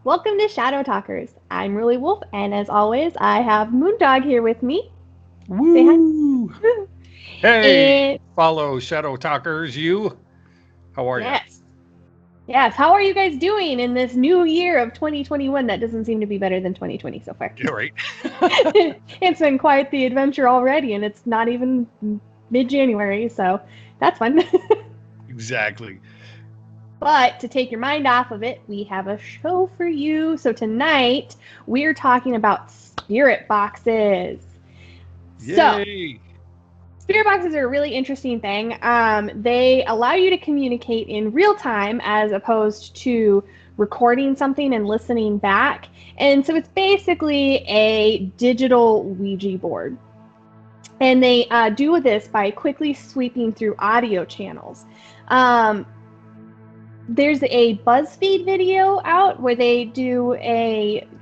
Welcome to Shadow Talkers. I'm RulyWolf, and as always, I have MoonDog here with me. Say hi. Woo! Hey, And follow Shadow Talkers, you. How are you? yes, yes. How are you guys doing in this new year of 2021 that doesn't seem to be better than 2020 so far? You're right. It's been quite the adventure already, and it's not even mid-January, so that's fun. Exactly. But to take your mind off of it, we have a show for you. So tonight, we're talking about spirit boxes. So, Yay. spirit boxes are a really interesting thing. They allow you to communicate in real time as opposed to recording something and listening back. And so it's basically a digital Ouija board. And they do this by quickly sweeping through audio channels. There's a BuzzFeed video out where they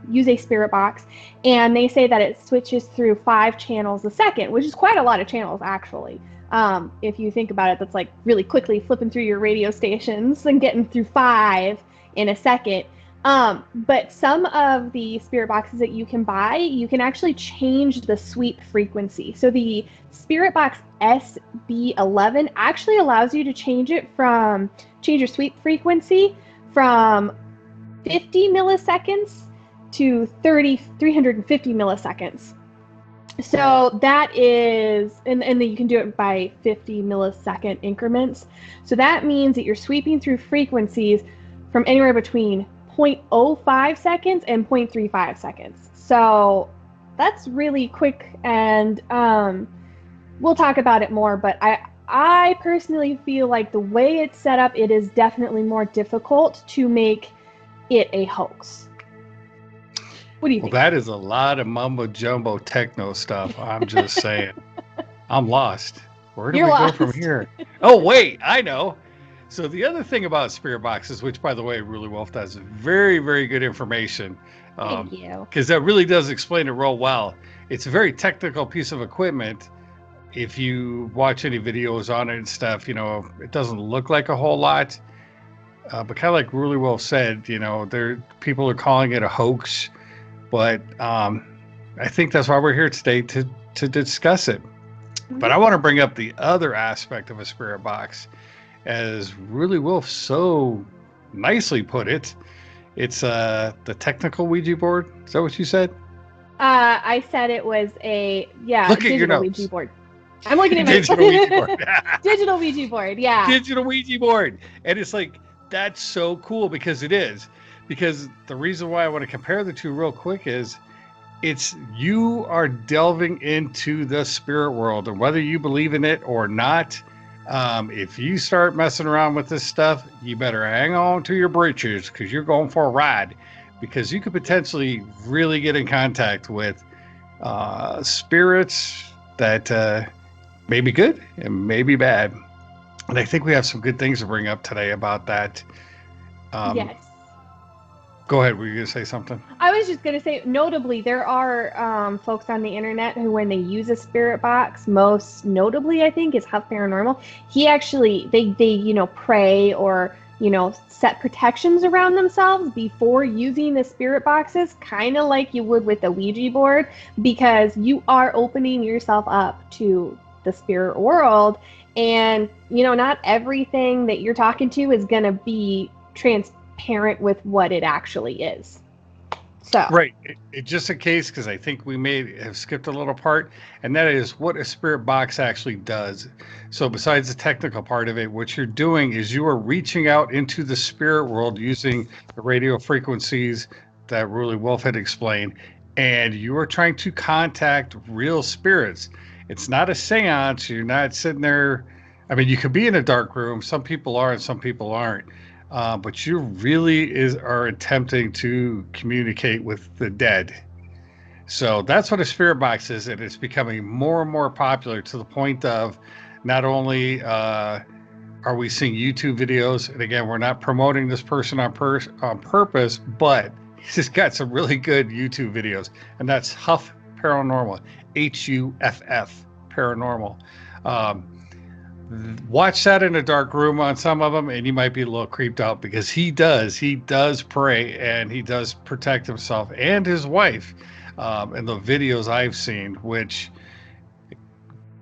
use a spirit box, and they say that it switches through 5 channels a second, which is quite a lot of channels actually. If you think about it, that's like really quickly flipping through your radio stations and getting through 5 in a second. But some of the spirit boxes that you can buy, you can actually change the sweep frequency. So the Spirit Box SB11 actually allows you to change your sweep frequency from 50 milliseconds to 350 milliseconds. So that is, and then you can do it by 50 millisecond increments. So that means that you're sweeping through frequencies from anywhere between 0.05 seconds and 0.35 seconds. So that's really quick, and we'll talk about it more, but I personally feel like the way it's set up, it is definitely more difficult to make it a hoax. What do you Well, think? that is a lot of mumbo jumbo techno stuff. I'm just saying. I'm lost. Where do You're we go lost. from here? Oh, wait, I know. So the other thing about spirit boxes, which by the way, Ruly Wolf does very, very good information, Thank you. because that really does explain it real well. It's a very technical piece of equipment. If you watch any videos on it and stuff, it doesn't look like a whole lot. But kind of like Ruly Wolf said, there people are calling it a hoax, but I think that's why we're here today to discuss it. But I want to bring up the other aspect of a spirit box, as Ruly Wolf so nicely put it. It's the technical Ouija board. Is that what you said? I said it was a Look at your digital Ouija notes. board. I'm looking at my Digital Ouija board. digital Ouija board. Yeah. Digital Ouija board. And it's like, that's so cool because it is. Because the reason why I want to compare the two real quick is you are delving into the spirit world, and whether you believe in it or not, if you start messing around with this stuff, you better hang on to your britches because you're going for a ride, because you could potentially really get in contact with spirits that may be good and may be bad. And I think we have some good things to bring up today about that. Yes. Go ahead. Were you going to say something? I was just going to say, notably, there are folks on the internet who, when they use a spirit box, most notably, I think, is Huff Paranormal. He actually, they pray or, set protections around themselves before using the spirit boxes, kind of like you would with the Ouija board, because you are opening yourself up to the spirit world. And, not everything that you're talking to is going to be transparent with what it actually is. So Right. It just a case, because I think we may have skipped a little part, and that is what a spirit box actually does. So besides the technical part of it, what you're doing is you are reaching out into the spirit world using the radio frequencies that Ruly Wolf had explained, and you are trying to contact real spirits. It's not a seance. You're not sitting there. I mean, you could be in a dark room. Some people are and some people aren't. But you really are attempting to communicate with the dead. So that's what a spirit box is, and it's becoming more and more popular to the point of not only are we seeing YouTube videos, and again, we're not promoting this person on purpose, but he's got some really good YouTube videos, and that's Huff Paranormal, HUFF Paranormal. watch that in a dark room on some of them, and you might be a little creeped out because he does pray and he does protect himself and his wife in the videos I've seen, which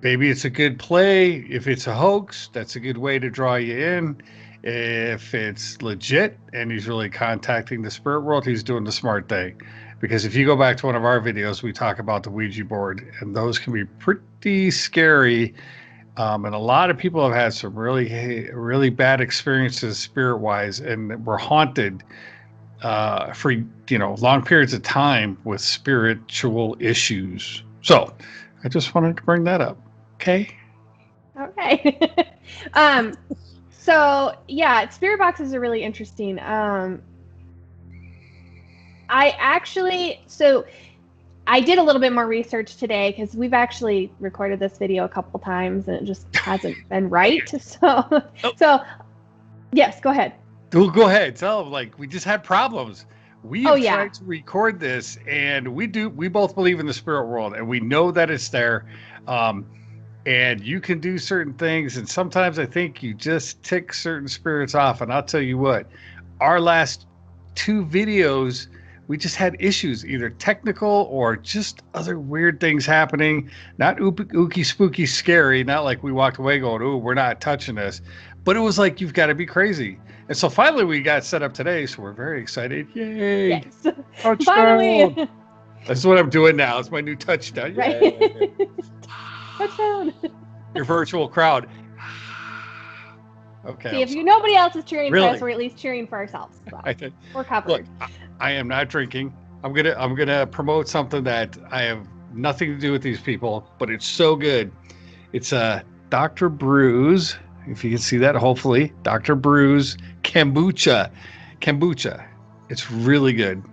maybe it's a good play. If it's a hoax, that's a good way to draw you in. If it's legit and he's really contacting the spirit world, he's doing the smart thing. Because if you go back to one of our videos, we talk about the Ouija board, and those can be pretty scary. And a lot of people have had some really bad experiences spirit-wise, and were haunted for long periods of time with spiritual issues. So I just wanted to bring that up. Okay. So yeah, spirit boxes are really interesting. I did a little bit more research today because we've actually recorded this video a couple times and it just hasn't been right. So yes, go ahead. Go ahead. Tell them, we just had problems. We have yeah. tried to record this, and we both believe in the spirit world, and we know that it's there. And you can do certain things, and sometimes I think you just tick certain spirits off. And I'll tell you what, our last 2 videos, we just had issues, either technical or just other weird things happening. Not ooky spooky scary, not like we walked away going, "Ooh, we're not touching this," but it was like, you've got to be crazy. And so finally we got set up today, so we're very excited. Yay! Yes. Touchdown! Finally. That's what I'm doing now. It's my new touchdown. Yay! Right. Touchdown! Your virtual crowd. Okay. See, if nobody else is cheering really? for us, we're at least cheering for ourselves. So we're covered. Look, I am not drinking. I'm gonna promote something that I have nothing to do with these people, but it's so good. It's Dr. Brew's. If you can see that, hopefully, Dr. Brew's kombucha. It's really good,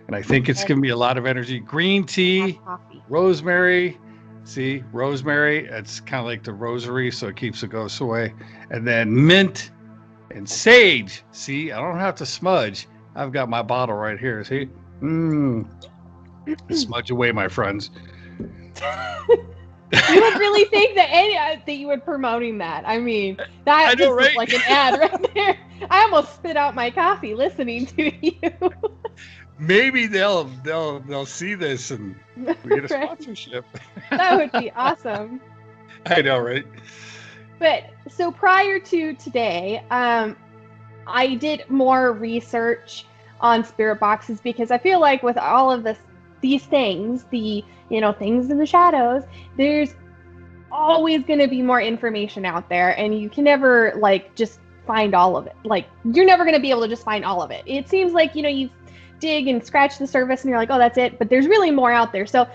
and I think it's giving me a lot of energy. Green tea, rosemary. See, rosemary. It's kind of like the rosary, so it keeps the ghosts away. And then mint and sage. See, I don't have to smudge. I've got my bottle right here. See? Smudge away, my friends. You would really think that you would promoting that. I mean, that just right? was like an ad right there. I almost spit out my coffee listening to you. Maybe they'll see this and we get a sponsorship. That would be awesome. I know, right? But so prior to today, I did more research on spirit boxes because I feel like with all of these things, things in the shadows, there's always going to be more information out there, and you can never just find all of it. You're never going to be able to just find all of it. It seems like you dig and scratch the surface and you're like, oh, that's it, but there's really more out there. So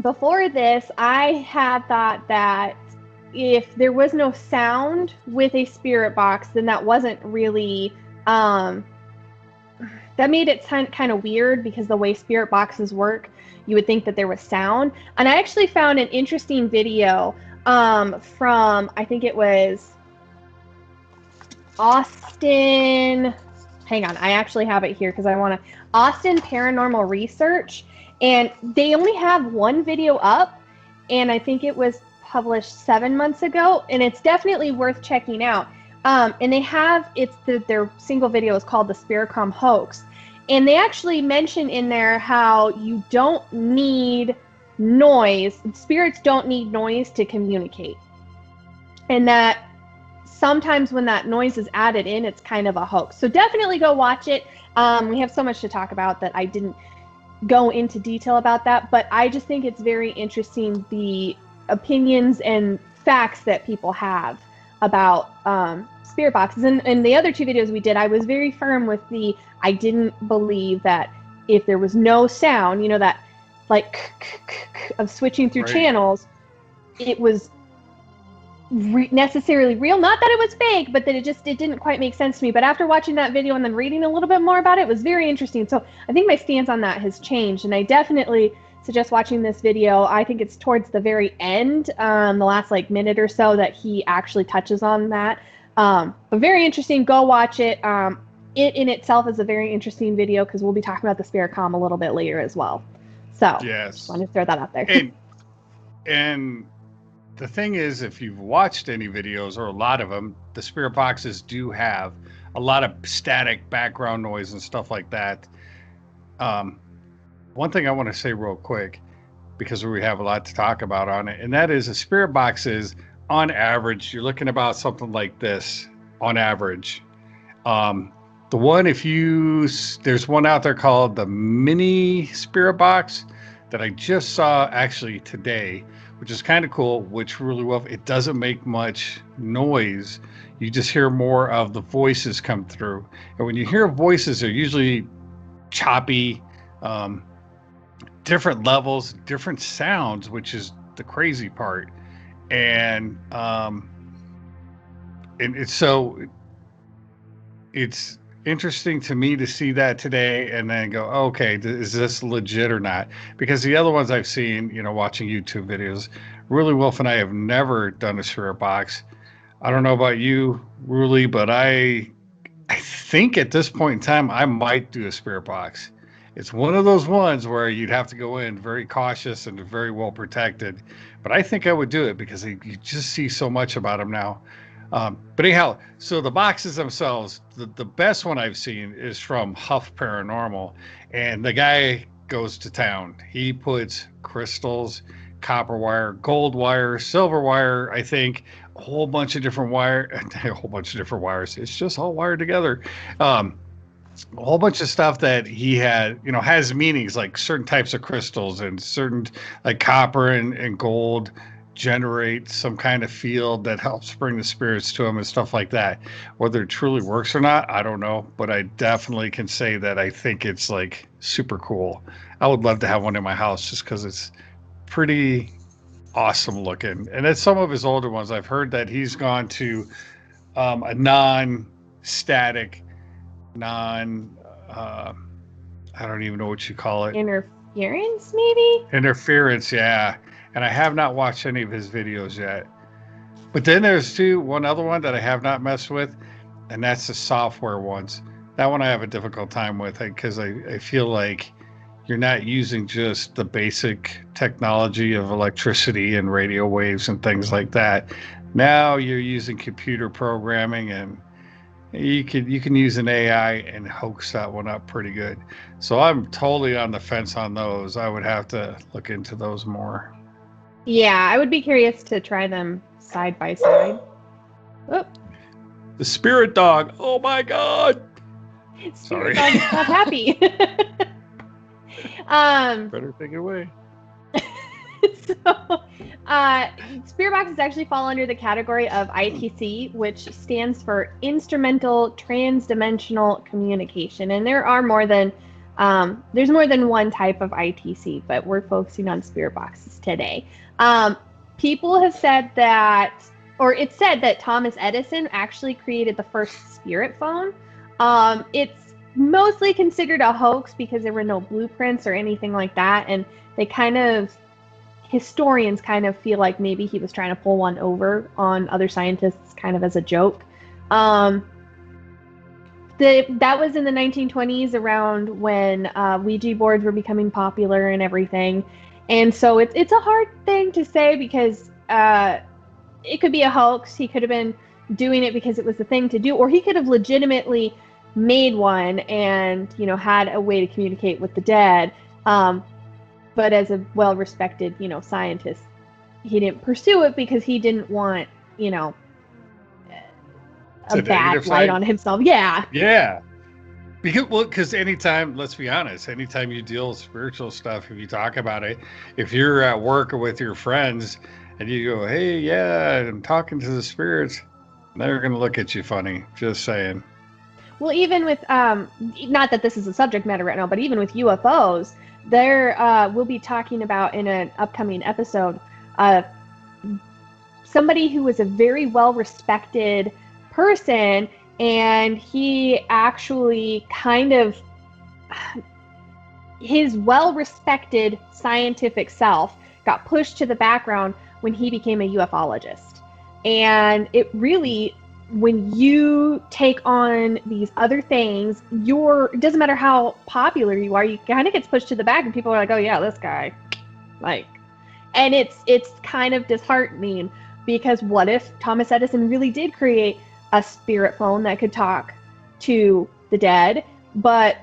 before this, I had thought that if there was no sound with a spirit box, then that wasn't really that made it kind of weird, because the way spirit boxes work, you would think that there was sound. And I actually found an interesting video from, I think it was Austin. Hang on, I actually have it here because I want to. Austin Paranormal Research, and they only have one video up, and I think it was published 7 months ago, and it's definitely worth checking out. And they have their single video is called the Spiricom Hoax, and they actually mention in there how you don't need noise. Spirits don't need noise to communicate, and that sometimes when that noise is added in, it's kind of a hoax. So definitely go watch it. We have so much to talk about that I didn't go into detail about that, but I just think it's very interesting, the opinions and facts that people have about spirit boxes. And the other 2 videos we did, I was very firm with I didn't believe that if there was no sound, that of switching through channels, it was necessarily real. Not that it was fake, but that it didn't quite make sense to me. But after watching that video and then reading a little bit more about it, it was very interesting. So I think my stance on that has changed, and I definitely suggest watching this video. I think it's towards the very end, the last minute or so, that he actually touches on that. But very interesting. Go watch it. It in itself is a very interesting video, because we'll be talking about the Spiricom a little bit later as well. So yes, just wanted to throw that out there. And the thing is, if you've watched any videos or a lot of them, the spirit boxes do have a lot of static background noise and stuff like that. Um, One thing I want to say real quick, because we have a lot to talk about on it, and that is a spirit box is, on average, you're looking about something like this on average. The one, there's one out there called the mini spirit box that I just saw actually today, which is kind of cool, which really well, it doesn't make much noise. You just hear more of the voices come through. And when you hear voices, they're usually choppy, different levels, different sounds, which is the crazy part. And it's interesting to me to see that today and then go, okay, is this legit or not? Because the other ones I've seen, watching YouTube videos, RulyWolf and I have never done a spirit box. I don't know about you, Ruly, but I think at this point in time, I might do a spirit box. It's one of those ones where you'd have to go in very cautious and very well protected. But I think I would do it because you just see so much about them now. But anyhow, so the boxes themselves, the best one I've seen is from Huff Paranormal. And the guy goes to town. He puts crystals, copper wire, gold wire, silver wire, I think, a whole bunch of different wires. It's just all wired together. A whole bunch of stuff that he had, has meanings, like certain types of crystals and certain, like copper and gold, generate some kind of field that helps bring the spirits to him and stuff like that. Whether it truly works or not, I don't know, but I definitely can say that I think it's like super cool. I would love to have one in my house just because it's pretty awesome looking. And it's some of his older ones. I've heard that he's gone to a non-static, I don't even know what you call it. Interference, maybe? Interference, yeah. And I have not watched any of his videos yet. But then there's one other one that I have not messed with, and that's the software ones. That one I have a difficult time with because I feel like you're not using just the basic technology of electricity and radio waves and things like that. Now you're using computer programming, and you can use an AI and hoax that one up pretty good. So I'm totally on the fence on those. I would have to look into those more. Yeah, I would be curious to try them side by side. Oh. The spirit dog. Oh my God. Spirit dog's not happy. Better take it away. So, spirit boxes actually fall under the category of ITC, which stands for Instrumental Transdimensional Communication. And there are there's more than one type of ITC, but we're focusing on spirit boxes today. People have said that, or it's said that Thomas Edison actually created the first spirit phone. It's mostly considered a hoax because there were no blueprints or anything like that, and historians kind of feel like maybe he was trying to pull one over on other scientists kind of as a joke. That was in the 1920s, around when Ouija boards were becoming popular and everything. And so it's a hard thing to say because it could be a hoax. He could have been doing it because it was the thing to do, or he could have legitimately made one and, had a way to communicate with the dead. But as a well-respected, scientist, he didn't pursue it because he didn't want, a bad light on himself. Yeah. Yeah. Because anytime, let's be honest, anytime you deal with spiritual stuff, if you talk about it, if you're at work or with your friends and you go, hey, yeah, I'm talking to the spirits, they're going to look at you funny. Just saying. Well, even with, not that this is a subject matter right now, but even with UFOs, we'll be talking about in an upcoming episode, somebody who was a very well-respected person, and he actually his well-respected scientific self got pushed to the background when he became a ufologist. And it really, when you take on these other things, it doesn't matter how popular you are, you kind of gets pushed to the back, and people are like, oh yeah, this guy, And it's kind of disheartening, because what if Thomas Edison really did create a spirit phone that could talk to the dead, but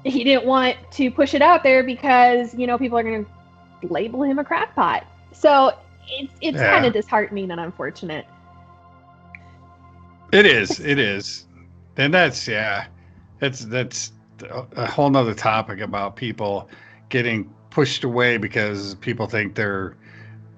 he didn't want to push it out there because, people are going to label him a crackpot. So it's kind of disheartening and unfortunate. It is. And that's a whole nother topic about people getting pushed away because people think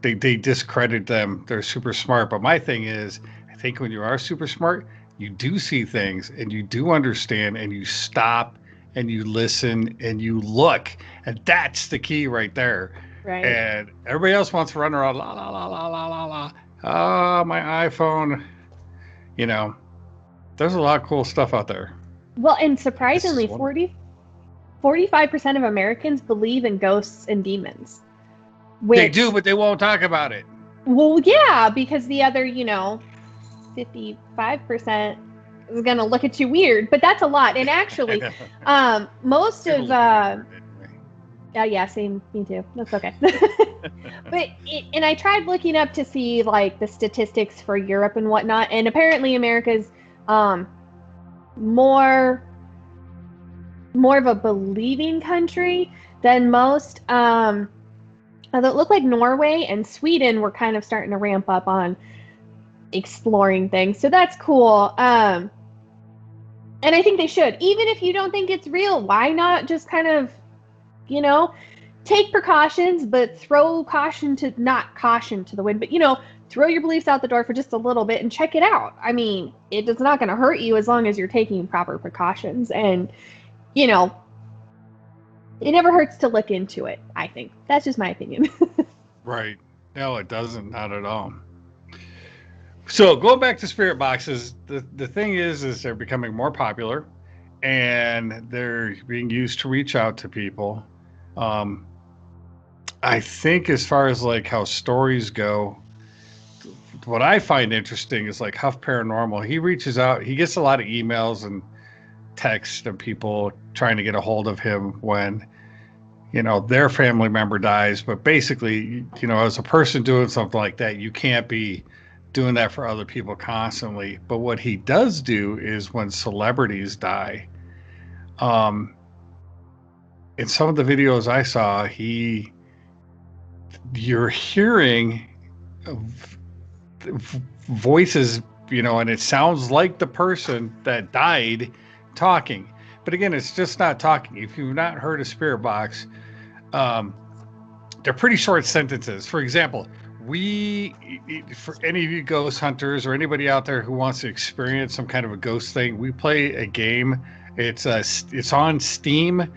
they discredit them. They're super smart. But my thing is, I think when you are super smart, you do see things and you do understand, and you stop and you listen and you look. And that's the key right there. Right. And everybody else wants to run around, la, la, la, la, la, la, la. Oh, my iPhone. There's a lot of cool stuff out there. Well, and surprisingly, 45% of Americans believe in ghosts and demons. They do, but they won't talk about it. Well, yeah, because the other, 55% is going to look at you weird. But that's a lot. And actually, most of... yeah, same. Me too. That's okay. And I tried looking up to see, like, the statistics for Europe and whatnot. And apparently America's more of a believing country than most. It looked like Norway and Sweden were kind of starting to ramp up on exploring things. So that's cool. And I think they should. Even if you don't think it's real, why not just kind of, take precautions, but throw not caution to the wind, but, throw your beliefs out the door for just a little bit and check it out. I mean, it's not going to hurt you as long as you're taking proper precautions. And, it never hurts to look into it, I think. That's just my opinion. Right. No, it doesn't. Not at all. So going back to spirit boxes, the thing is they're becoming more popular, and they're being used to reach out to people. I think as far as like how stories go, what I find interesting is like Huff Paranormal. He reaches out. He gets a lot of emails and texts of people trying to get a hold of him when, their family member dies. But basically, as a person doing something like that, you can't be doing that for other people constantly. But what he does do is when celebrities die, in some of the videos I saw, you're hearing voices, and it sounds like the person that died talking. But again, it's just not talking. If you've not heard a spirit box, they're pretty short sentences. For example, for any of you ghost hunters or anybody out there who wants to experience some kind of a ghost thing, we play a game. It's on Steam,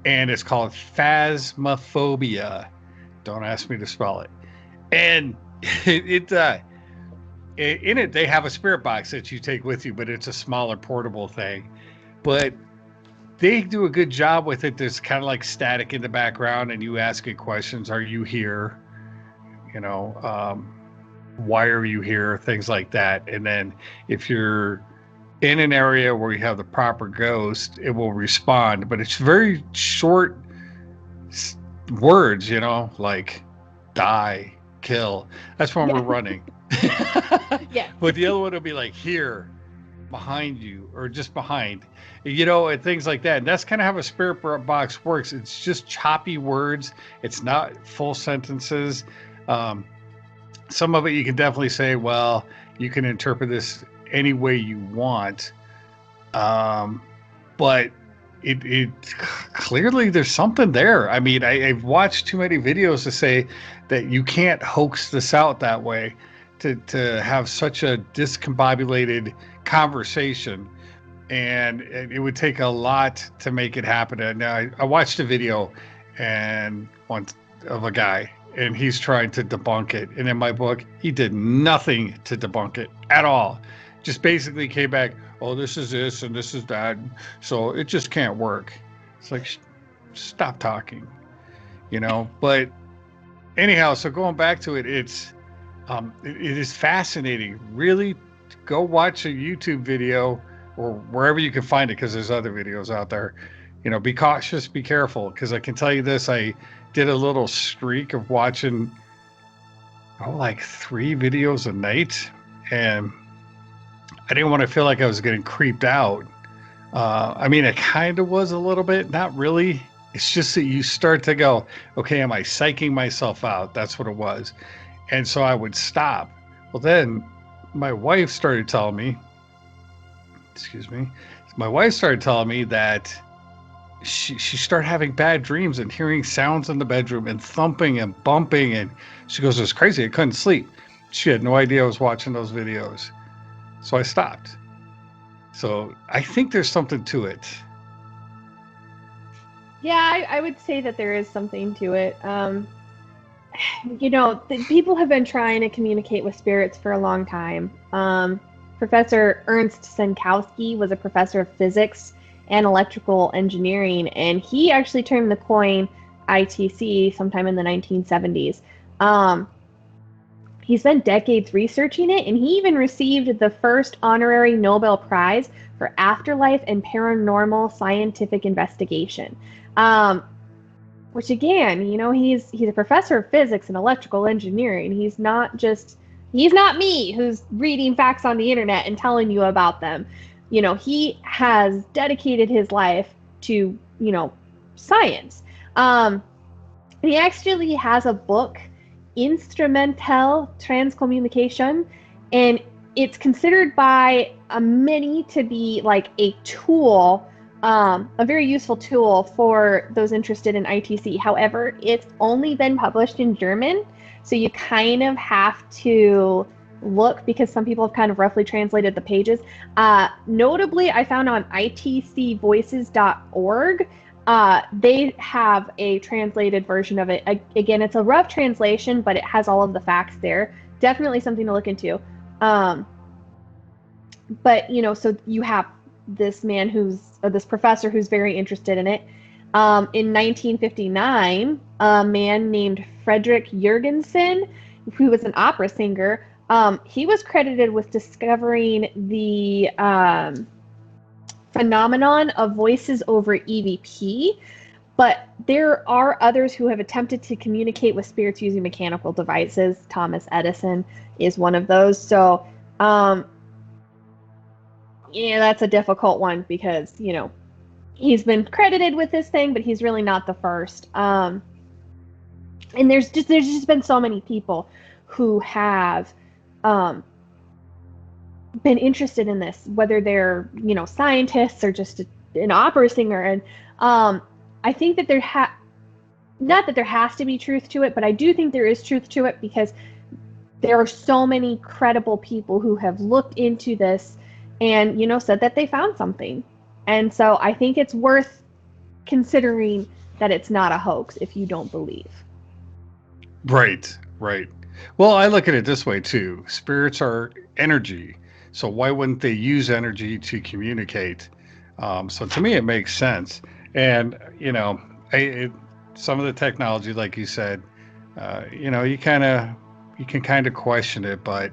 and it's called Phasmophobia. Don't ask me to spell it. And in it, they have a spirit box that you take with you, but it's a smaller portable thing. But they do a good job with it. There's kind of like static in the background, and you ask it questions. Are you here? Why are you here? Things like that. And then if you're in an area where you have the proper ghost, it will respond. But it's very short words, like die, kill. That's when we're running. Yeah. But the other one will be like here, behind you, or just behind, and things like that. And that's kind of how a spirit box works. It's just choppy words. It's not full sentences. Some of it you can definitely say, well, you can interpret this any way you want. But it clearly there's something there. I mean, I've watched too many videos to say that you can't hoax this out that way, to have such a discombobulated conversation, and it would take a lot to make it happen. And I watched a video of a guy, and he's trying to debunk it. And in my book, he did nothing to debunk it at all. Just basically came back, oh, this is this and this is that, so it just can't work. It's like, stop talking, But anyhow, so going back to it, it is fascinating. Really, go watch a YouTube video or wherever you can find it, because there's other videos out there. Be cautious, be careful, because I can tell you this, I did a little streak of watching like 3 videos a night, and I didn't want to feel like I was getting creeped out. I mean, it kind of was a little bit, not really. It's just that you start to go, okay, am I psyching myself out? That's what it was. And so I would stop. Well, then my wife started telling me, excuse me, my wife started telling me that she started having bad dreams and hearing sounds in the bedroom and thumping and bumping. And she goes, it was crazy. I couldn't sleep. She had no idea I was watching those videos. So I stopped. So I think there's something to it. Yeah, I would say that there is something to it. People have been trying to communicate with spirits for a long time. Professor Ernst Senkowski was a professor of physics and electrical engineering, and he actually termed the coin ITC sometime in the 1970s. He spent decades researching it, and he even received the first honorary Nobel Prize for afterlife and paranormal scientific investigation. Which again, he's a professor of physics and electrical engineering. He's not me who's reading facts on the internet and telling you about them. He has dedicated his life to, science. He actually has a book, Instrumental Transcommunication, and it's considered by many to be like a tool, a very useful tool for those interested in ITC. However, it's only been published in German, so you kind of have to look, because some people have kind of roughly translated the pages. Notably, I found on itcvoices.org, they have a translated version of it. Again, it's a rough translation, but it has all of the facts there. Definitely something to look into. But, so you have this man this professor who's very interested in it. In 1959, a man named Frederick Jurgensen, who was an opera singer, he was credited with discovering the phenomenon of voices over EVP, but there are others who have attempted to communicate with spirits using mechanical devices. Thomas Edison is one of those. So, that's a difficult one because, he's been credited with this thing, but he's really not the first. And there's just been so many people who have been interested in this, whether they're scientists or just an opera singer. And I think that not that there has to be truth to it, but I do think there is truth to it, because there are so many credible people who have looked into this and said that they found something. And so I think it's worth considering that it's not a hoax if you don't believe. Right. Well, I look at it this way too. Spirits are energy. So why wouldn't they use energy to communicate? So to me, it makes sense. And, some of the technology, like you said, you can kind of question it, but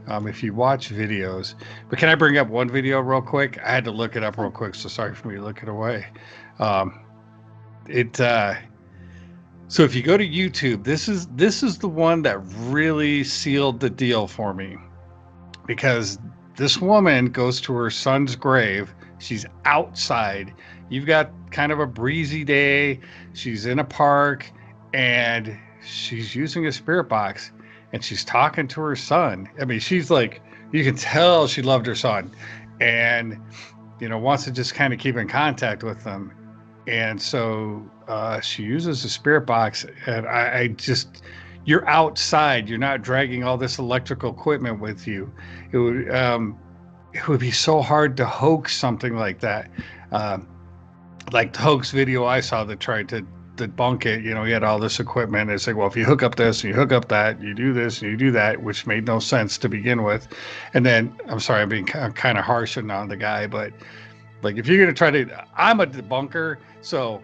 if you watch videos. But can I bring up one video real quick? I had to look it up real quick, so sorry for me to look it away. So if you go to YouTube, this is the one that really sealed the deal for me, because this woman goes to her son's grave. She's outside. You've got kind of a breezy day. She's in a park, and she's using a spirit box, and she's talking to her son. I mean, she's like, you can tell she loved her son, and wants to just kind of keep in contact with them. And so she uses a spirit box, and I just, you're outside. You're not dragging all this electrical equipment with you. It would be so hard to hoax something like that. Like the hoax video I saw that tried to debunk it. He had all this equipment. It's like, well, if you hook up this and you hook up that, you do this and you do that, which made no sense to begin with. And then, I'm sorry, I'm being kind of harsh on the guy, but like, if you're going to try to, I'm a debunker, so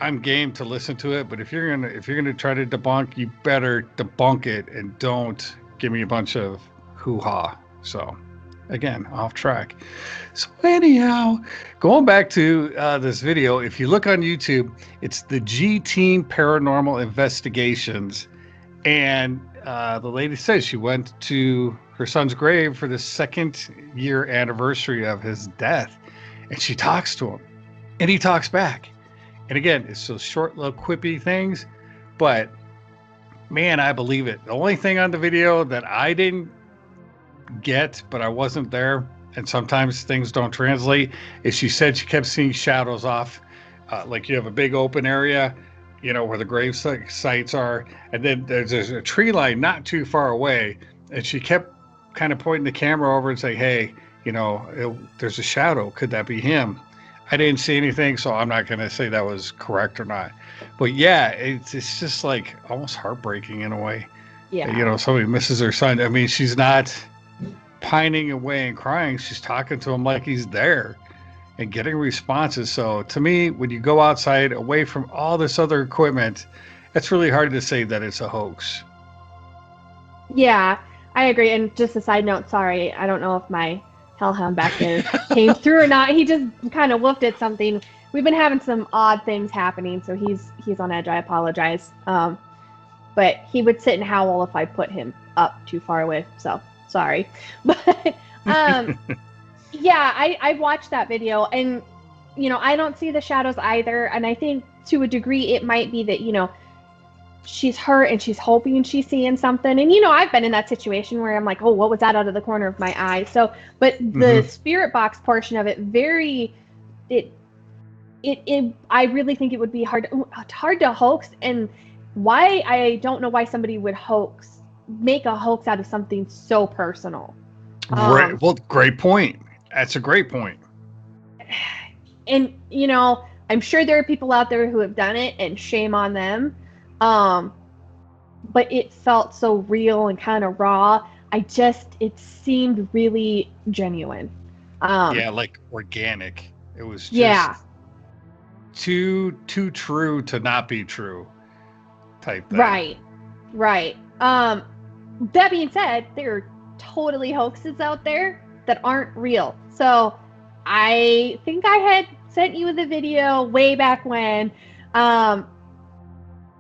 I'm game to listen to it. But if you're gonna try to debunk, you better debunk it and don't give me a bunch of hoo-ha. So again, off track. So anyhow, going back to this video, if you look on YouTube, it's the G Teen Paranormal Investigations, and the lady says she went to her son's grave for the 2nd-year anniversary of his death, and she talks to him, and he talks back. And again, it's those short, little quippy things, but man, I believe it. The only thing on the video that I didn't get, but I wasn't there, and sometimes things don't translate, is she said she kept seeing shadows off, like you have a big open area, where the grave sites are, and then there's a tree line not too far away, and she kept kind of pointing the camera over and saying, hey, there's a shadow. Could that be him? I didn't see anything, so I'm not going to say that was correct or not. But yeah, it's just like almost heartbreaking in a way. Yeah. Somebody misses her son. I mean, she's not pining away and crying. She's talking to him like he's there and getting responses. So to me, when you go outside away from all this other equipment, it's really hard to say that it's a hoax. Yeah, I agree. And just a side note, sorry, I don't know if my hellhound back there came through or not. He just kind of woofed at something. We've been having some odd things happening, so he's on edge. I apologize. But he would sit and howl if I put him up too far away. So sorry. But yeah, I watched that video, and I don't see the shadows either. And I think to a degree it might be that she's hurt and she's hoping she's seeing something. And I've been in that situation where I'm like, oh, what was that out of the corner of my eye? So, but the spirit box portion of it, I really think it would be hard to hoax. And why, I don't know why somebody would make a hoax out of something so personal. Right. Well, great point. That's a great point. And I'm sure there are people out there who have done it, and shame on them. But it felt so real and kind of raw. It seemed really genuine. Yeah, like organic. It was just too true to not be true type thing. Right. That being said, there are totally hoaxes out there that aren't real. So I think I had sent you the video way back when,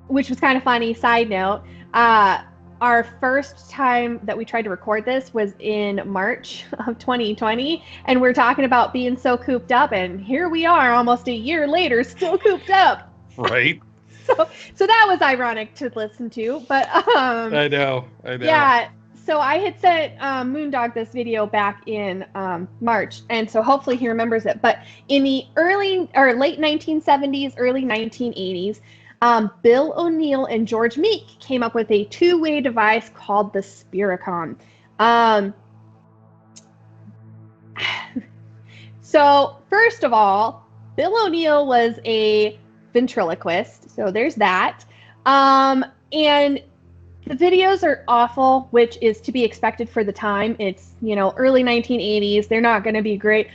which was kind of funny. Side note, our first time that we tried to record this was in March of 2020, and we're talking about being so cooped up, and here we are almost a year later, still cooped up. Right. So that was ironic to listen to, but I know. Yeah. So I had sent MoonDog this video back in March, and so hopefully he remembers it. But in the late 1970s, early 1980s, Bill O'Neill and George Meek came up with a two-way device called the Spiricon. So first of all, Bill O'Neill was a ventriloquist, so there's that. And the videos are awful, which is to be expected for the time. It's, early 1980s. They're not going to be great.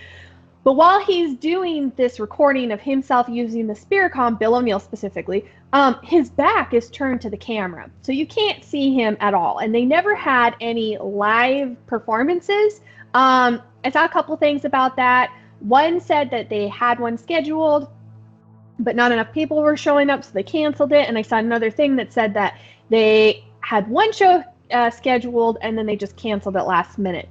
But while he's doing this recording of himself using the Spiricon, Bill O'Neill specifically, his back is turned to the camera. So you can't see him at all. And they never had any live performances. I saw a couple things about that. One said that they had one scheduled, but not enough people were showing up, so they canceled it. And I saw another thing that said that they had one show scheduled, and then they just canceled it last minute.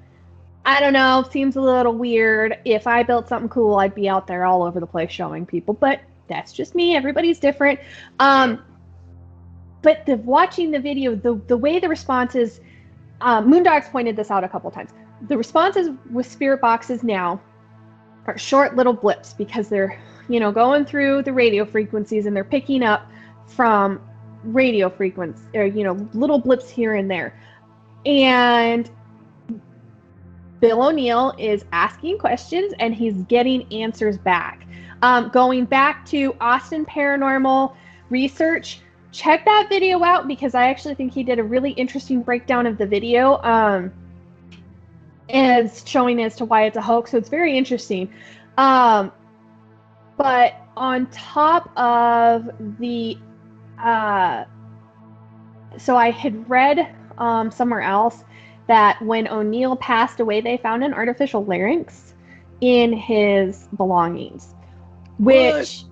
I don't know. Seems a little weird. If I built something cool, I'd be out there all over the place showing people. But that's just me. Everybody's different. But watching the video, the way the responses, Moondog's pointed this out a couple times. The responses with spirit boxes now are short little blips because they're, going through the radio frequencies, and they're picking up from radio frequency, or little blips here and there. And Bill O'Neill is asking questions, and he's getting answers back. Going back to Austin Paranormal Research, check that video out, because I actually think he did a really interesting breakdown of the video, as showing as to why it's a hoax. So it's very interesting. But on top of the so I had read somewhere else that when O'Neill passed away, they found an artificial larynx in his belongings. Which,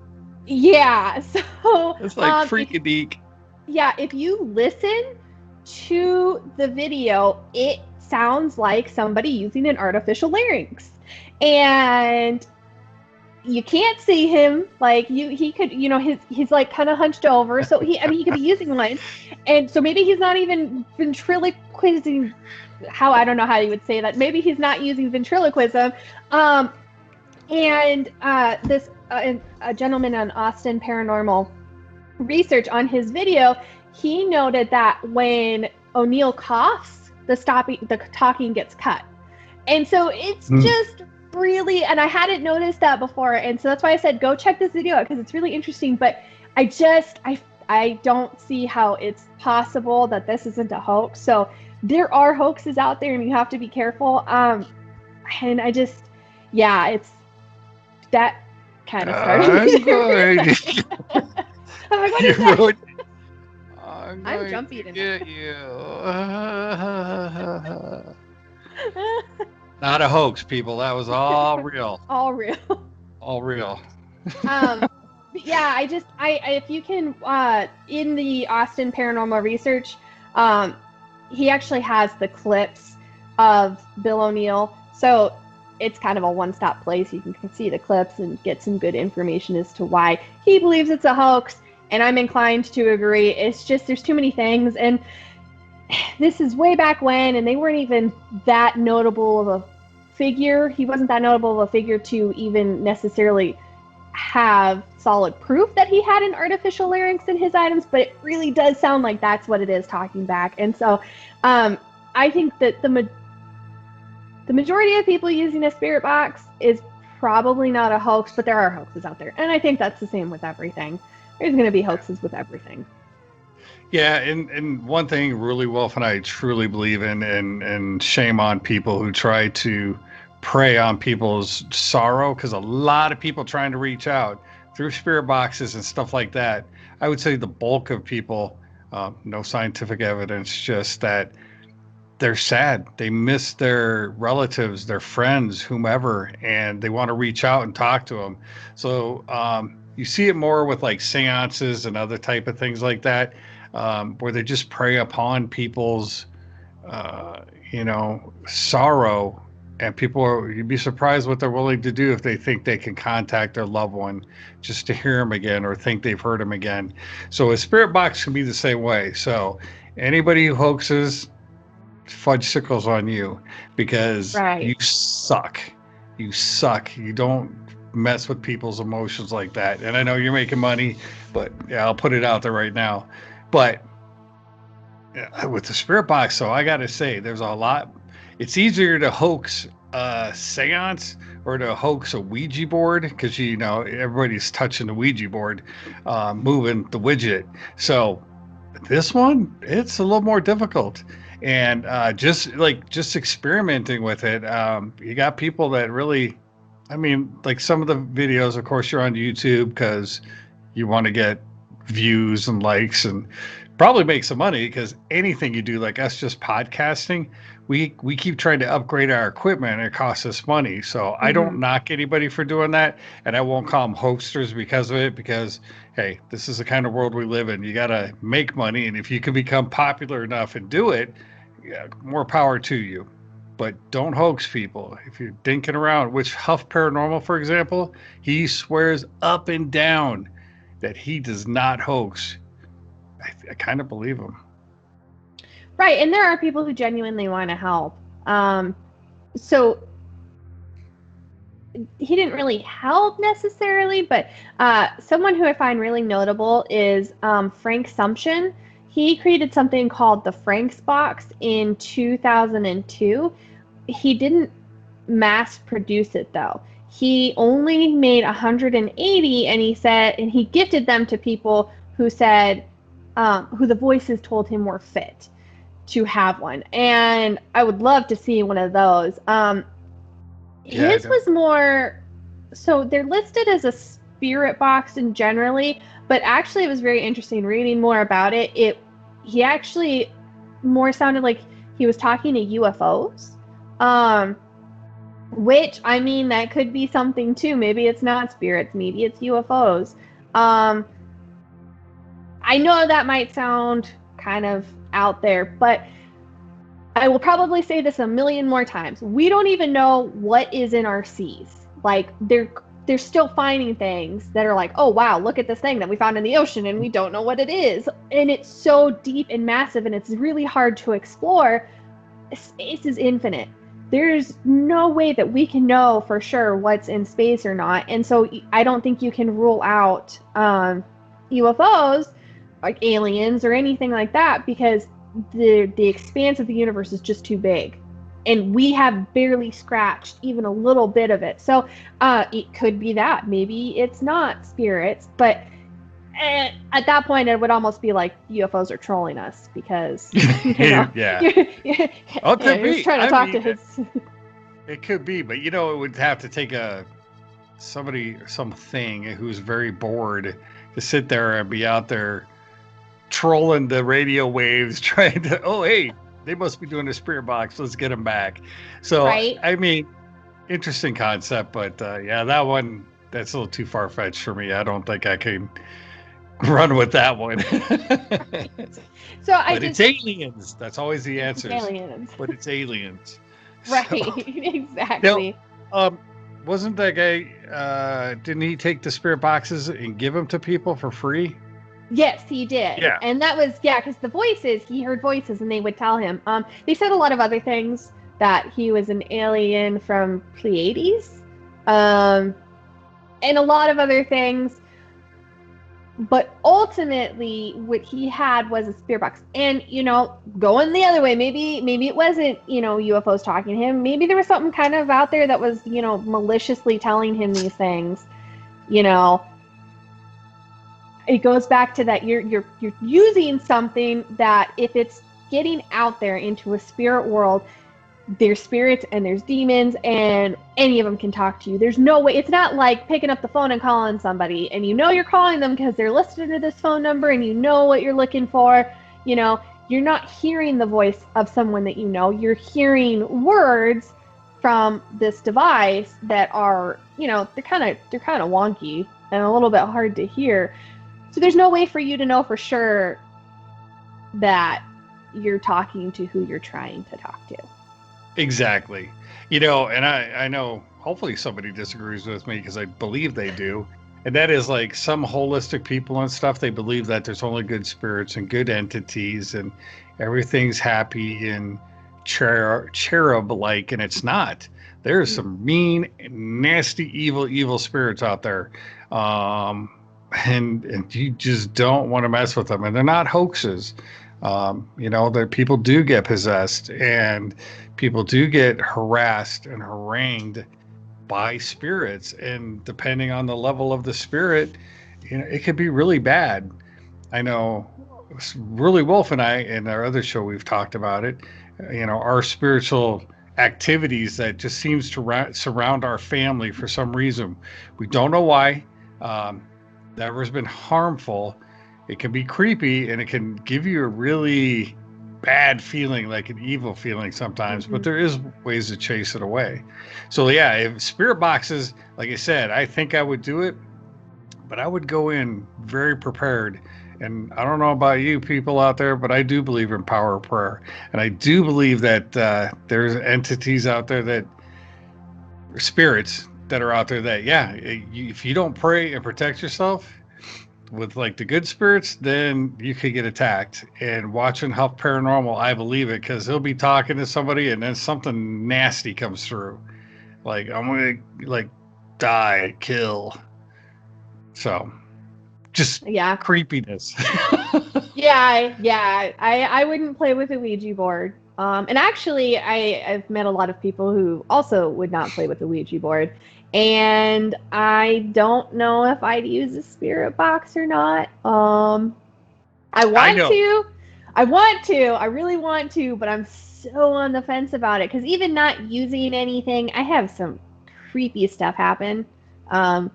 yeah, so it's like freakadeek. Yeah, if you listen to the video, it sounds like somebody using an artificial larynx. And you can't see him. Like he could, he's like kind of hunched over. So he could be using one. And so maybe he's not even ventriloquizing. I don't know how you would say that. Maybe he's not using ventriloquism. And this a gentleman on Austin Paranormal Research, on his video, he noted that when O'Neill coughs, the talking gets cut. And so it's just really, and I hadn't noticed that before, and so that's why I said go check this video out, because it's really interesting. But I don't see how it's possible that this isn't a hoax. So there are hoaxes out there, and you have to be careful. And I just, it's that kind of started. I'm like, what is that? I'm jumpy tonight. Not a hoax, people. That was all real. All real. All real. If you can, in the Austin Paranormal Research, he actually has the clips of Bill O'Neill. So it's kind of a one-stop place. You can see the clips and get some good information as to why he believes it's a hoax. And I'm inclined to agree. It's just there's too many things. And this is way back when, and they weren't even that notable of a figure. He wasn't that notable of a figure to even necessarily have solid proof that he had an artificial larynx in his items, but it really does sound like that's what it is talking back. And so I think that the majority of people using a spirit box is probably not a hoax, but there are hoaxes out there. And I think that's the same with everything. There's going to be hoaxes with everything. Yeah, and one thing RulyWolf and I truly believe in, and shame on people who try to prey on people's sorrow, because a lot of people trying to reach out through spirit boxes and stuff like that. I would say the bulk of people, no scientific evidence, just that they're sad. They miss their relatives, their friends, whomever, and they want to reach out and talk to them. So you see it more with like seances and other type of things like that, where they just prey upon people's, sorrow. And you'd be surprised what they're willing to do if they think they can contact their loved one just to hear them again or think they've heard them again. So a spirit box can be the same way. So anybody who hoaxes, fudge sickles on you, because you suck. You suck. You don't mess with people's emotions like that. And I know you're making money, but I'll put it out there right now. But with the spirit box, so I got to say, there's a lot. It's easier to hoax a seance or to hoax a Ouija board, because everybody's touching the Ouija board, moving the widget. So this one, it's a little more difficult. And just experimenting with it, you got people that really, like some of the videos, of course, you're on YouTube because you want to get views and likes and probably make some money, because anything you do, like us just podcasting, we keep trying to upgrade our equipment, and it costs us money. So I don't knock anybody for doing that, and I won't call them hoaxers because of it, because hey, this is the kind of world we live in. You got to make money, and if you can become popular enough and do it, more power to you. But don't hoax people. If you're dinking around, which Huff Paranormal, for example, he swears up and down that he does not hoax. I kind of believe him. Right, and there are people who genuinely want to help. So he didn't really help necessarily, but someone who I find really notable is Frank Sumption. He created something called the Frank's Box in 2002. He didn't mass produce it though. He only made 180, and he gifted them to people who said, who the voices told him were fit to have one. And I would love to see one of those. His was more, so they're listed as a spirit box in generally, but actually it was very interesting reading more about it. He actually more sounded like he was talking to UFOs, which, that could be something too. Maybe it's not spirits, maybe it's UFOs. I know that might sound kind of out there. But I will probably say this a million more times. We don't even know what is in our seas. Like, they're still finding things that are like, oh, wow, look at this thing that we found in the ocean and we don't know what it is. And it's so deep and massive and it's really hard to explore. Space is infinite. There's no way that we can know for sure what's in space or not. And so I don't think you can rule out UFOs, like aliens or anything like that, because the expanse of the universe is just too big. And we have barely scratched even a little bit of it. So it could be that. Maybe it's not spirits, but at that point, it would almost be like UFOs are trolling us because, yeah. Oh, he's trying to talk to his. It could be, but it would have to take something who's very bored to sit there and be out there trolling the radio waves, trying to. Oh, hey, they must be doing a spirit box. Let's get them back. So, right? I mean, interesting concept, but that one that's a little too far fetched for me. I don't think I can run with that one. It's aliens. That's always the answer. Aliens. But it's aliens. Right. So, exactly. Wasn't that guy? Didn't he take the spirit boxes and give them to people for free? Yes, he did. Yeah. And that was because the voices, he heard voices, and they would tell him. They said a lot of other things, that he was an alien from Pleiades, and a lot of other things. But ultimately, what he had was a spirit box. And, going the other way, maybe it wasn't, UFOs talking to him. Maybe there was something kind of out there that was, maliciously telling him these things. It goes back to that you're using something that if it's getting out there into a spirit world, there's spirits and there's demons and any of them can talk to you. There's no way. It's not like picking up the phone and calling somebody and you're calling them because they're listed to this phone number and you know what you're looking for. You're not hearing the voice of someone that you're hearing words from this device that are, they're kind of wonky and a little bit hard to hear. So there's no way for you to know for sure that you're talking to who you're trying to talk to. Exactly. And I know hopefully somebody disagrees with me because I believe they do. And that is like some holistic people and stuff. They believe that there's only good spirits and good entities and everything's happy and cherub-like, and it's not. There's some mean, nasty, evil spirits out there. And you just don't want to mess with them. And they're not hoaxes. That people do get possessed and people do get harassed and harangued by spirits. And depending on the level of the spirit, it could be really bad. I know RulyWolf and I, in our other show, we've talked about it. Our spiritual activities that just seems to surround our family for some reason. We don't know why. Never's been harmful. It can be creepy and it can give you a really bad feeling, like an evil feeling sometimes, but there is ways to chase it away. So if spirit boxes, like I said, I think I would do it, but I would go in very prepared. And I don't know about you people out there, but I do believe in power of prayer. And I do believe that there's entities out there that are spirits that are out there that, if you don't pray and protect yourself with like the good spirits, then you could get attacked. And watching how paranormal, I believe it, because he'll be talking to somebody and then something nasty comes through. Like, I'm going to die, kill. So just creepiness. I wouldn't play with a Ouija board. And actually, I've met a lot of people who also would not play with a Ouija board. And I don't know if I'd use a spirit box or not. I really want to, but I'm so on the fence about it. Because even not using anything, I have some creepy stuff happen. And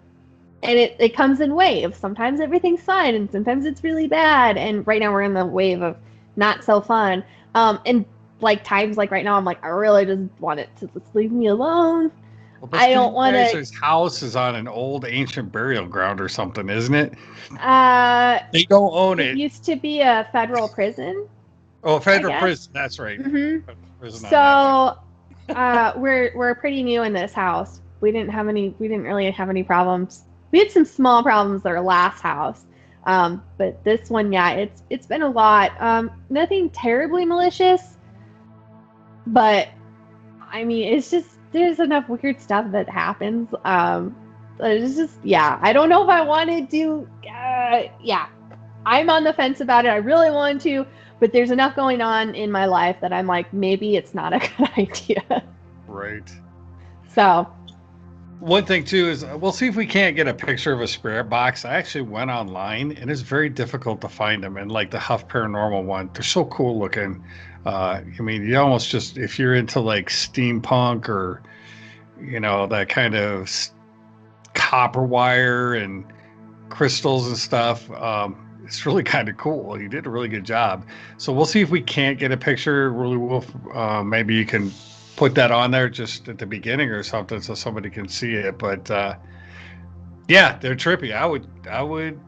it comes in waves. Sometimes everything's fine, and sometimes it's really bad. And right now we're in the wave of not so fun. And like times like right now, I'm like, I really just want it to just leave me alone. Well, I don't want to. His house is on an old ancient burial ground or something, isn't it? They don't own it. It used to be a federal prison. Oh, I federal guess. prison. That's right. Hmm. Federal prison on that So we're pretty new in this house. We didn't really have any problems. We had some small problems at our last house. But this one, yeah, it's been a lot. Nothing terribly malicious, but I mean, it's just there's enough weird stuff that happens. It's just yeah, I don't know if I want to do. Yeah, I'm on the fence about it. I really want to, but there's enough going on in my life that I'm like, maybe it's not a good idea. Right. So, One thing too is we'll see if we can't get a picture of a spirit box. I actually went online and it's very difficult to find them. And like the Huff Paranormal one, they're so cool looking. I mean, you almost just if you're into like steampunk or that kind of copper wire and crystals and stuff. It's really kind of cool. You did a really good job. So we'll see if we can't get a picture. Really, Wolf. Maybe you can put that on there just at the beginning or something so somebody can see it. But yeah, they're trippy. I would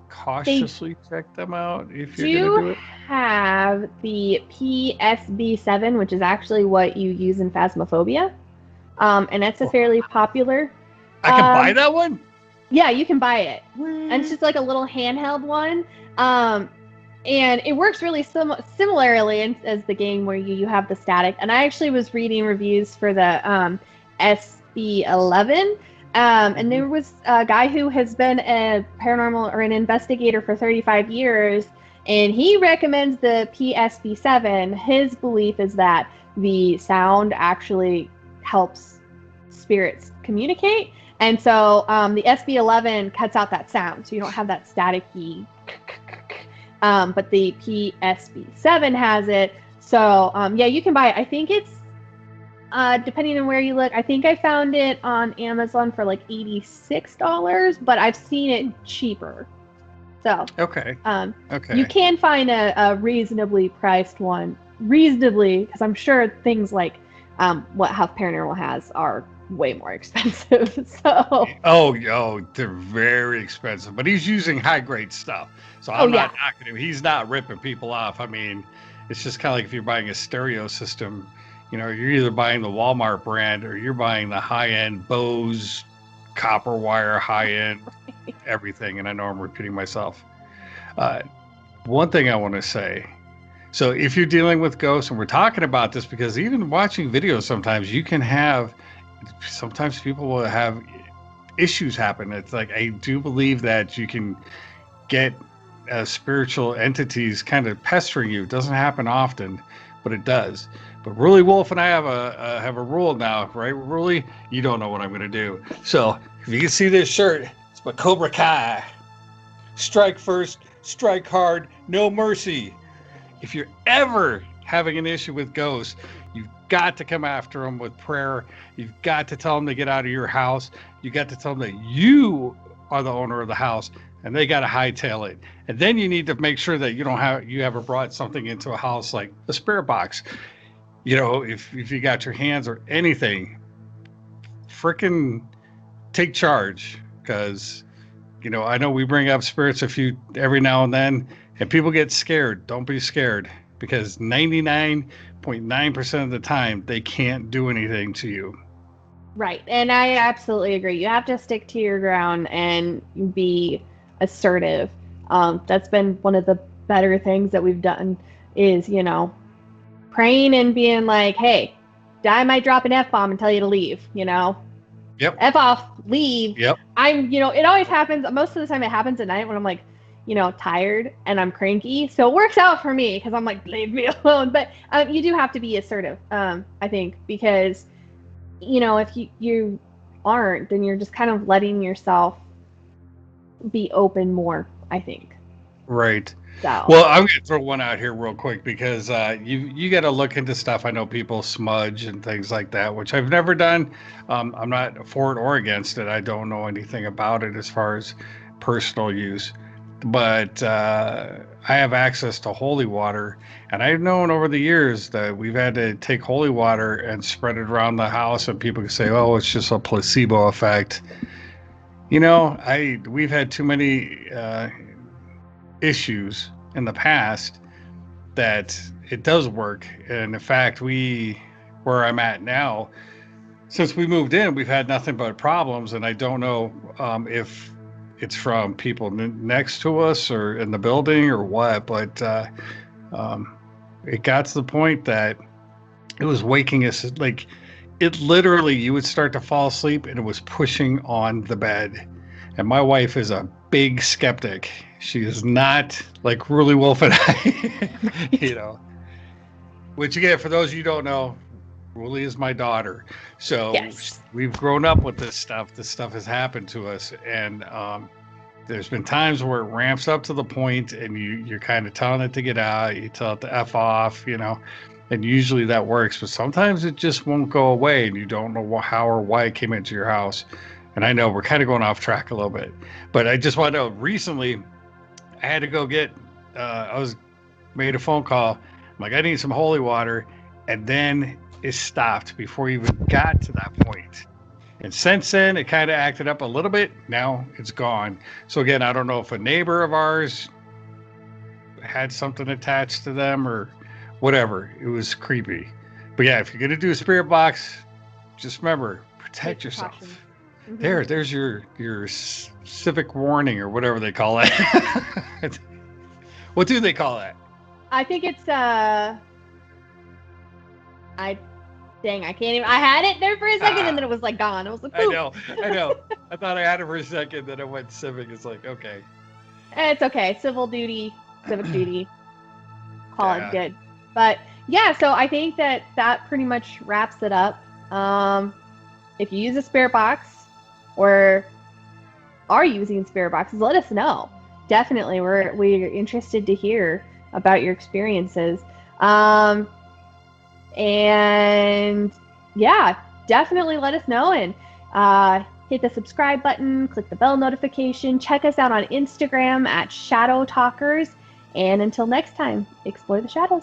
cautiously check them out if you're gonna do it. have the PSB7, which is actually what you use in Phasmophobia, and it's a fairly popular. I can buy that one. Yeah, you can buy it, and it's just like a little handheld one. And it works really similarly as the game where you have the static. And I actually was reading reviews for the SB11, and there was a guy who has been a paranormal or an investigator for 35 years, and he recommends the PSB7. His belief is that the sound actually helps spirits communicate. And so the SB11 cuts out that sound, so you don't have that staticky. But the PSB7 has it. So yeah, you can buy it. I think it's depending on where you look. I think I found it on Amazon for like $86, but I've seen it cheaper. So okay. You can find a reasonably priced one, because I'm sure things like what Huff Paranormal has are way more expensive. So they're very expensive, but he's using high grade stuff, so I'm not knocking him. He's not ripping people off. I mean, it's just kind of like if you're buying a stereo system, you're either buying the Walmart brand or you're buying the high end Bose copper wire high end everything. And I know I'm repeating myself. One thing I want to say, so if you're dealing with ghosts, and we're talking about this because even watching videos sometimes sometimes people will have issues happen. It's like I do believe that you can get spiritual entities kind of pestering you. It doesn't happen often, but it does. But Really Wolf and I have a rule now, right? Really, you don't know what I'm going to do. So if you can see this shirt, it's my Cobra Kai. Strike first, strike hard, no mercy. If you're ever having an issue with ghosts, you've got to come after them with prayer. You've got to tell them to get out of your house. You got to tell them that you are the owner of the house, and they got to hightail it. And then you need to make sure that you ever brought something into a house like a spirit box. If you got your hands or anything, frickin' take charge, because I know we bring up spirits every now and then, and people get scared. Don't be scared, because 99.9% of the time they can't do anything to you. Right, and I absolutely agree. You have to stick to your ground and be assertive. That's been one of the better things that we've done is, praying and being like, hey, I might drop an F-bomb and tell you to leave, Yep. F off, leave. Yep. It always happens. Most of the time it happens at night when I'm like, tired and I'm cranky. So it works out for me because I'm like, leave me alone. But you do have to be assertive, I think, because, if you aren't, then you're just kind of letting yourself be open more, I think. Right. So. Well, I'm going to throw one out here real quick because you got to look into stuff. I know people smudge and things like that, which I've never done. I'm not for it or against it. I don't know anything about it as far as personal use. But I have access to holy water, and I've known over the years that we've had to take holy water and spread it around the house, and people can say, "Oh, it's just a placebo effect." We've had too many issues in the past that it does work. And in fact, where I'm at now, since we moved in, we've had nothing but problems. And I don't know if it's from people next to us or in the building or what, but it got to the point that it was waking us. Like, it literally, you would start to fall asleep and it was pushing on the bed. And my wife is a big skeptic. She is not like RulyWolf and I, you know. Which, again, for those of you who don't know, Ruly is my daughter. So Yes. we've grown up with this stuff. This stuff has happened to us. And there's been times where it ramps up to the point and you're kind of telling it to get out. You tell it to F off, you know. And usually that works. But sometimes it just won't go away and you don't know how or why it came into your house. And I know we're kind of going off track a little bit. But I just want to know, recently, I had to go get, made a phone call. I'm like, I need some holy water. And then it stopped before we even got to that point. And since then, it kind of acted up a little bit. Now it's gone. So again, I don't know if a neighbor of ours had something attached to them or whatever. It was creepy. But yeah, if you're going to do a spirit box, just remember, protect yourself. Mm-hmm. There's your civic warning or whatever they call it. What do they call that? I think it's I can't even. I had it there for a second and then it was like gone. I was like, I know. I thought I had it for a second, then it went civic. It's like, okay. It's okay. Civic duty. Call it good. But yeah, so I think that pretty much wraps it up. If you use a spirit box or are using spirit boxes, let us know. Definitely, we're interested to hear about your experiences. And yeah, definitely let us know and hit the subscribe button, click the bell notification, check us out on Instagram at Shadow Talkers, and until next time, explore the shadows.